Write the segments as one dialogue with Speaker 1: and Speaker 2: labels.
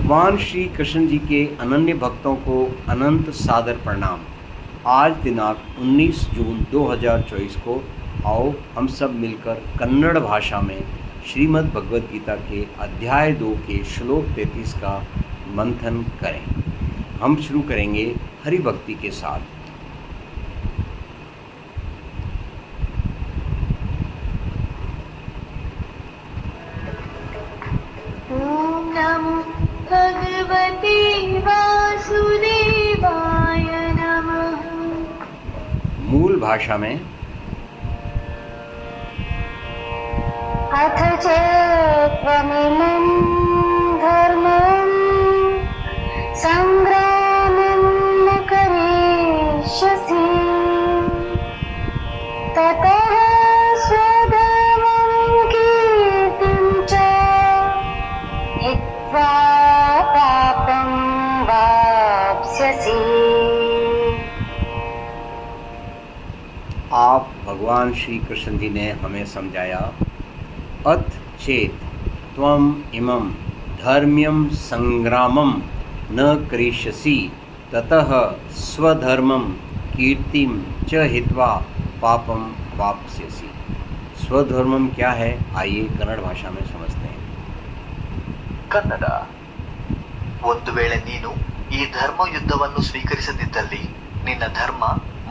Speaker 1: भगवान श्री कृष्ण जी के अनन्य भक्तों को अनंत सादर प्रणाम। आज दिनांक 19 जून 2024 को आओ हम सब मिलकर कन्नड़ भाषा में श्रीमद् भगवद गीता के अध्याय 2 के श्लोक 33 का मंथन करें। हम शुरू करेंगे हरि भक्ति के साथ।
Speaker 2: ओम नमो भगवते वासुदेवाय नमः।
Speaker 1: मूल भाषा में
Speaker 2: अथ चैत्वमिमं धर्मं संग्रामं न करिष्यसि ततः स्वधर्मं कीर्तिं च हित्वा पापं वाप्स्यसि।
Speaker 1: आप भगवान श्री कृष्ण जी ने हमें समझाया, अथ चेत त्वम इमं धर्म्यं संग्रामं न करिष्यसि ततः स्वधर्मं कीर्तिं च हित्वा पापं वाप्स्यसि। स्वधर्मम क्या है, आइए कन्नड़ भाषा में समझते हैं।
Speaker 3: ಕನ್ನಡ. ಒಂದು ವೇಳೆ ನೀನು ಈ ಧರ್ಮ ಯುದ್ಧವನ್ನು ಸ್ವೀಕರಿಸದಿದ್ದಲ್ಲಿ ನಿನ್ನ ಧರ್ಮ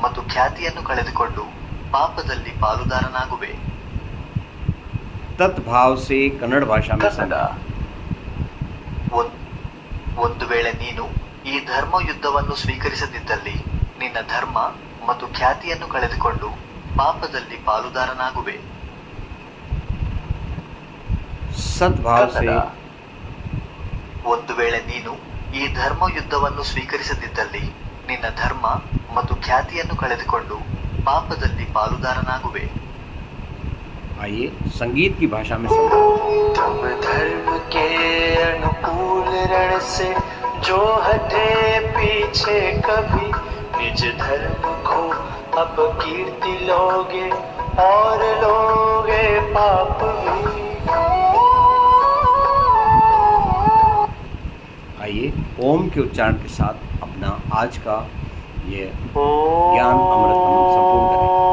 Speaker 3: ಮತ್ತು ಖ್ಯಾತಿಯನ್ನು ಕಳೆದುಕೊಂಡು ಪಾಪದಲ್ಲಿ ಪಾಲುದಾರನಾಗುವೆ.
Speaker 1: तत्भाव से कन्नड़ भाषा में
Speaker 3: ಕನ್ನಡ. ಒಂದು ವೇಳೆ ನೀನು ಈ ಧರ್ಮ ಯುದ್ಧವನ್ನು ಸ್ವೀಕರಿಸದಿದ್ದಲ್ಲಿ ನಿನ್ನ ಧರ್ಮ ಮತ್ತು ಖ್ಯಾತಿಯನ್ನು ಕಳೆದುಕೊಂಡು ಪಾಪದಲ್ಲಿ ಪಾಲುದಾರನಾಗುವೆ.
Speaker 1: सद्भाव से
Speaker 3: ಕನ್ನಡ. ಒಂದು ವೇಳೆ ನೀನು ಈ ಧರ್ಮ ಯುದ್ಧವನ್ನು ಸ್ವೀಕರಿಸದಿದ್ದಲ್ಲಿ ನಿನ್ನ ಧರ್ಮ ಮತ್ತು ಖ್ಯಾತಿಯನ್ನು ಕಳೆದುಕೊಂಡು ಪಾಪದಲ್ಲಿ ಪಾಲುದಾರನಾಗುವೆ.
Speaker 1: आइए संगीत की भाषा में समझें।
Speaker 4: तुम धर्म के अनुकूल रण से जो हटे पीछे कभी निज धर्म को अब कीर्ति लोगे और लोगे पाप भी।
Speaker 1: आइए ओम के उच्चारण के साथ अपना आज का ये ज्ञान अमृत हम संपूर्ण करें।